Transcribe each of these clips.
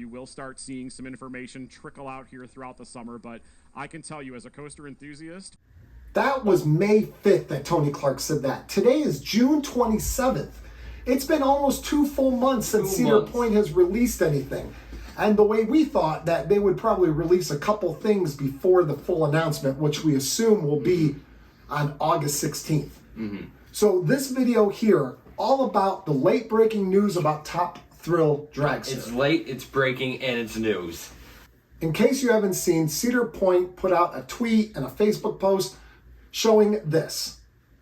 you will start seeing some information trickle out here throughout the summer, but I can tell you as a coaster enthusiast. That was May 5th that Tony Clark said that. Today is June 27th. It's been almost 2 full months since Cedar Point has released anything. And the way we thought that they would probably release a couple things before the full announcement, which we assume will be on August 16th. So this video here, all about the late breaking news about Top Thrill Dragster. It's late, it's breaking, and it's news. In case you haven't seen, Cedar Point put out a tweet and a Facebook post showing this.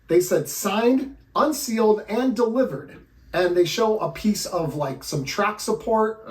They said signed, unsealed, and delivered. And they show a piece of like some track support.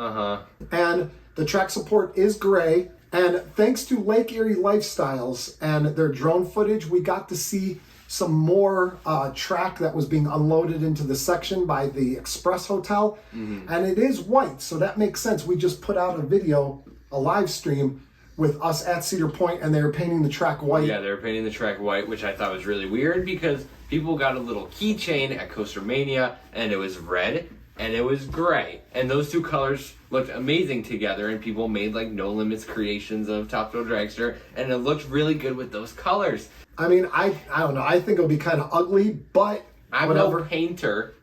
And the track support is gray. And thanks to Lake Erie Lifestyles and their drone footage, we got to see some more track that was being unloaded into the section by the Express Hotel. And it is white, so that makes sense. We just put out a video, a live stream with us at Cedar Point, and they were painting the track white. Yeah, they were painting the track white, which I thought was really weird because people got a little keychain at Coaster Mania, and it was red and it was gray. And those two colors looked amazing together, and people made like No Limits creations of Top Thrill Dragster, and it looked really good with those colors. I mean, I don't know. I think it'll be kind of ugly, but I'm whatever. no painter,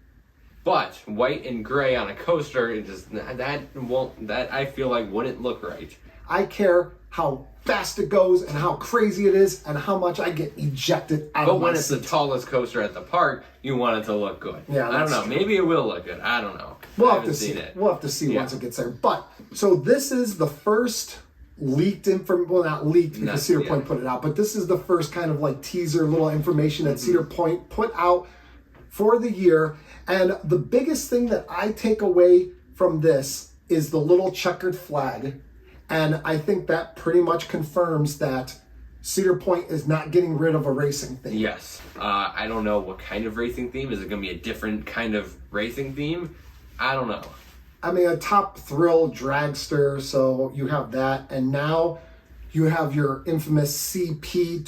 but white and gray on a coaster, it just that I feel like wouldn't look right. I care how fast it goes and how crazy it is and how much I get ejected out of my But when it's seat. the tallest coaster at the park, you want it to look good. Yeah, I don't that's know. true. Maybe it will look good. I don't know. We'll I have to haven't see seen it. it. We'll have to see Yeah. once it gets there. But so this is the first leaked information. Well, not leaked because Cedar Point put it out, but this is the first kind of like teaser little information that Cedar Point put out for the year. And the biggest thing that I take away from this is the little checkered flag. And I think that pretty much confirms that Cedar Point is not getting rid of a racing theme. Yes. I don't know what kind of racing theme. Is it going to be a different kind of racing theme? I don't know. I mean, a Top Thrill Dragster, so you have that. And now you have your infamous CP24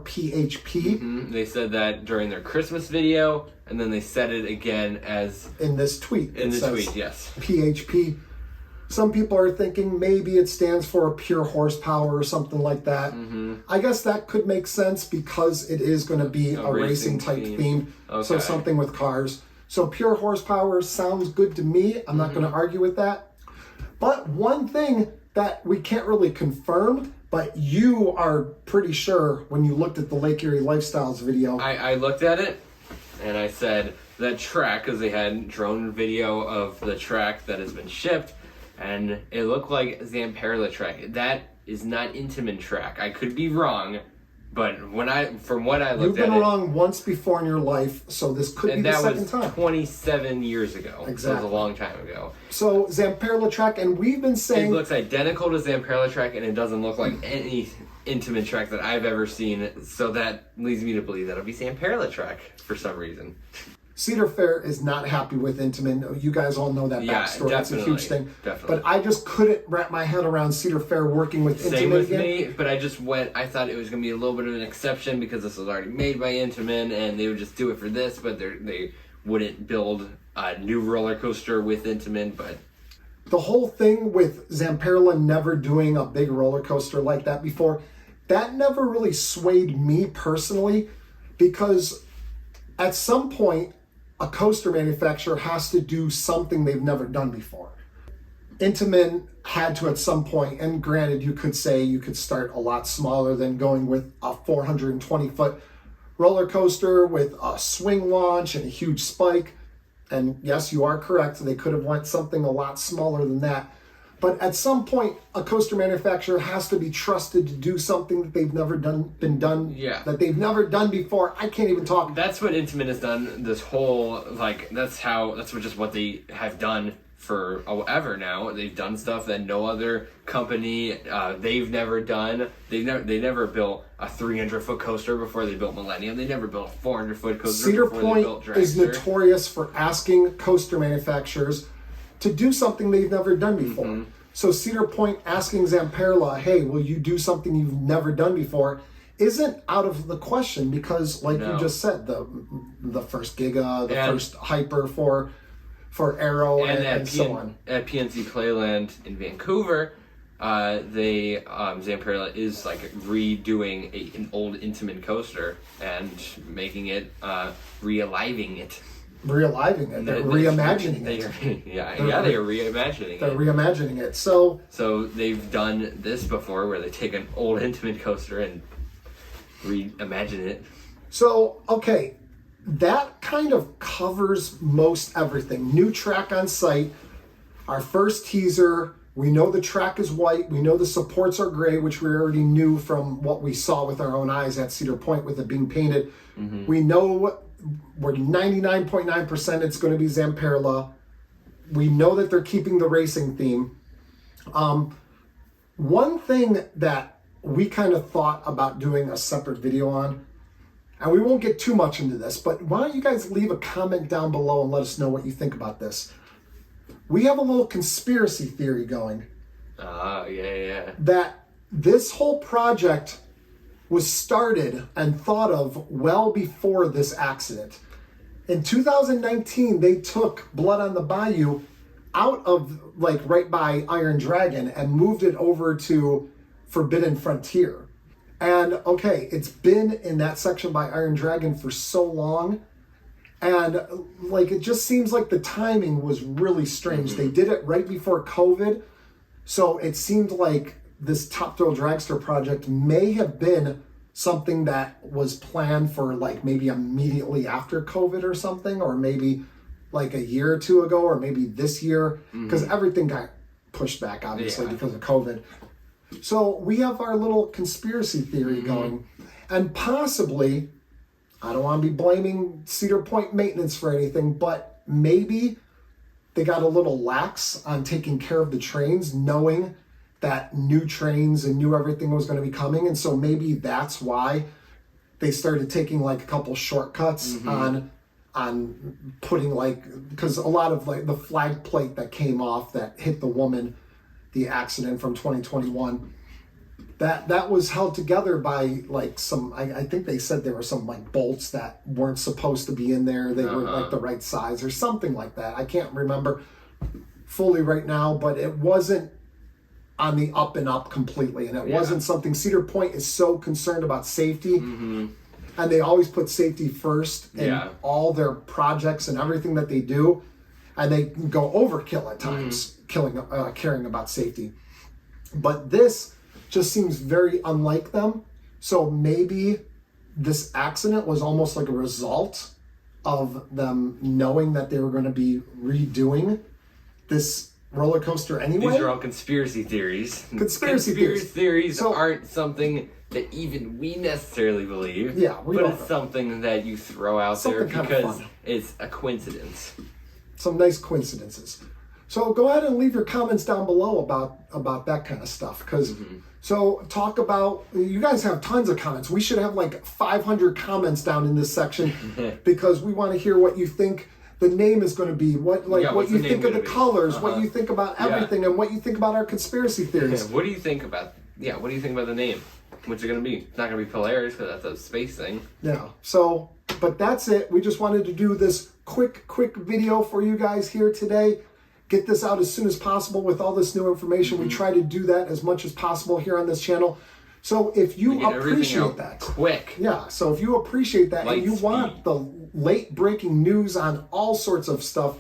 PHP. They said that during their Christmas video, and then they said it again as... In this tweet. In the tweet, yes. PHP. Some people are thinking maybe it stands for a pure horsepower or something like that. I guess that could make sense because it is going to be a racing type theme. Okay. So something with cars. So pure horsepower sounds good to me. I'm not going to argue with that. But one thing that we can't really confirm, but you are pretty sure when you looked at the Lake Erie Lifestyles video. I looked at it and I said that track, because they had drone video of the track that has been shipped, and it looked like Zamperla track. That is not Intamin track. I could be wrong, but from what I looked at, you've been wrong once before in your life, so this could be the second time. And that was 27 years ago. Exactly. So it was a long time ago. So Zamperla track, and we've been saying it looks identical to Zamperla track, and it doesn't look like any Intamin track that I've ever seen. So that leads me to believe that it'll be Zamperla track for some reason. Cedar Fair is not happy with Intamin. You guys all know that backstory. That's a huge thing. Definitely. But I just couldn't wrap my head around Cedar Fair working with Intamin Same with again. me, but I thought it was going to be a little bit of an exception because this was already made by Intamin, and they would just do it for this, but they wouldn't build a new roller coaster with Intamin. But the whole thing with Zamperla never doing a big roller coaster like that before, that never really swayed me personally, because at some point, a coaster manufacturer has to do something they've never done before. Intamin had to at some point, and granted, you could say you could start a lot smaller than going with a 420-foot roller coaster with a swing launch and a huge spike. And yes, you are correct. They could have went something a lot smaller than that. But at some point, a coaster manufacturer has to be trusted to do something that they've never that they've never done before. I can't even talk. That's what Intamin has done. This whole that's what they have done for ever now. They've done stuff that no other company they've never done. They never built a 300-foot coaster before they built Millennium. They never built a 400-foot coaster Cedar before they built Dragster. Point is notorious for asking coaster manufacturers to do something they've never done before. So Cedar Point asking Zamperla, hey, will you do something you've never done before, isn't out of the question, because like you just said, the first Giga, the first Hyper for for Arrow And and so on. At PNC Playland in Vancouver, Zamperla is like redoing an old Intamin coaster and making it, realiving it. Realiving it. They're reimagining it. They are reimagining it. They're reimagining it. So they've done this before where they take an old Intamin coaster and reimagine it. So, okay, that kind of covers most everything. New track on site, our first teaser. We know the track is white. We know the supports are gray, which we already knew from what we saw with our own eyes at Cedar Point with it being painted. Mm-hmm. We know we're 99.9% it's going to be Zamperla. We know that they're keeping the racing theme. One thing that we kind of thought about doing a separate video on, and we won't get too much into this, but why don't you guys leave a comment down below and let us know what you think about this. We have a little conspiracy theory going. That this whole project was started and thought of well before this accident. In 2019, they took Blood on the Bayou out of, like, right by Iron Dragon and moved it over to Forbidden Frontier. And, okay, it's been in that section by Iron Dragon for so long. And, like, it just seems like the timing was really strange. Mm-hmm. They did it right before COVID. So it seemed like this Top Thrill Dragster project may have been something that was planned for, like, maybe immediately after COVID or something, or maybe like a year or two ago, or maybe this year, because everything got pushed back, obviously, because of COVID. So we have our little conspiracy theory going, and possibly, I don't want to be blaming Cedar Point maintenance for anything, but maybe they got a little lax on taking care of the trains, knowing that new trains and new everything was going to be coming. And so maybe that's why they started taking, like, a couple shortcuts on putting, like, because a lot of, like, the flag plate that came off that hit the woman, the accident from 2021, that was held together by, like, some, I think they said there were some, like, bolts that weren't supposed to be in there. They weren't, like, the right size or something like that. I can't remember fully right now, but it wasn't on the up and up completely. And it wasn't something, Cedar Point is so concerned about safety, and they always put safety first in all their projects and everything that they do. And they go overkill at times, caring about safety. But this just seems very unlike them. So maybe this accident was almost like a result of them knowing that they were going to be redoing this roller coaster anyway. These are all conspiracy theories. Conspiracy theories aren't something that even we necessarily believe. Yeah, but it's something that you throw out there because it's a coincidence. Some nice coincidences. So go ahead and leave your comments down below about that kind of stuff. Because so talk about, you guys have tons of comments. We should have like 500 comments down in this section because we want to hear what you think the name is going to be, what you think of the colors, what you think about everything, and what you think about our conspiracy theories. What do you think about the name? What's it going to be? It's not going to be Polaris because that's a space thing. Yeah. So, but that's it. We just wanted to do this quick video for you guys here today. Get this out as soon as possible with all this new information. We try to do that as much as possible here on this channel. So if you appreciate that, quick. Yeah. So if you appreciate that and you want the late breaking news on all sorts of stuff,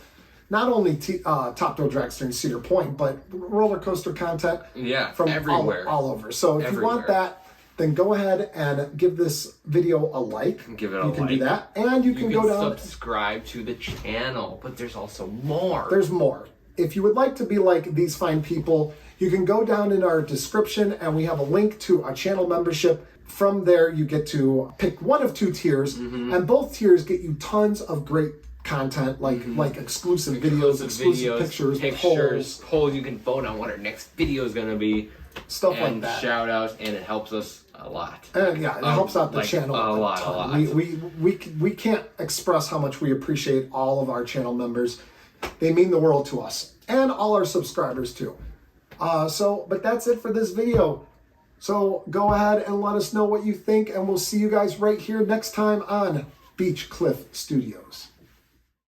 not only Top Thrill Dragster and Cedar Point, but roller coaster content from everywhere, all over. So if you want that, then go ahead and give this video a like. Give it a like. You can do that. And you can go down. Subscribe to the channel, but there's also more. There's more. If you would like to be like these fine people, you can go down in our description and we have a link to our channel membership. From there, you get to pick one of two tiers, and both tiers get you tons of great content, like exclusive videos, exclusive pictures, polls. You can vote on what our next video is going to be. Stuff like that. Shout outs, and it helps us a lot. And it helps out the channel a lot. We can't express how much we appreciate all of our channel members. They mean the world to us, and all our subscribers too. But that's it for this video. So go ahead and let us know what you think, and we'll see you guys right here next time on Beach Cliff Studios.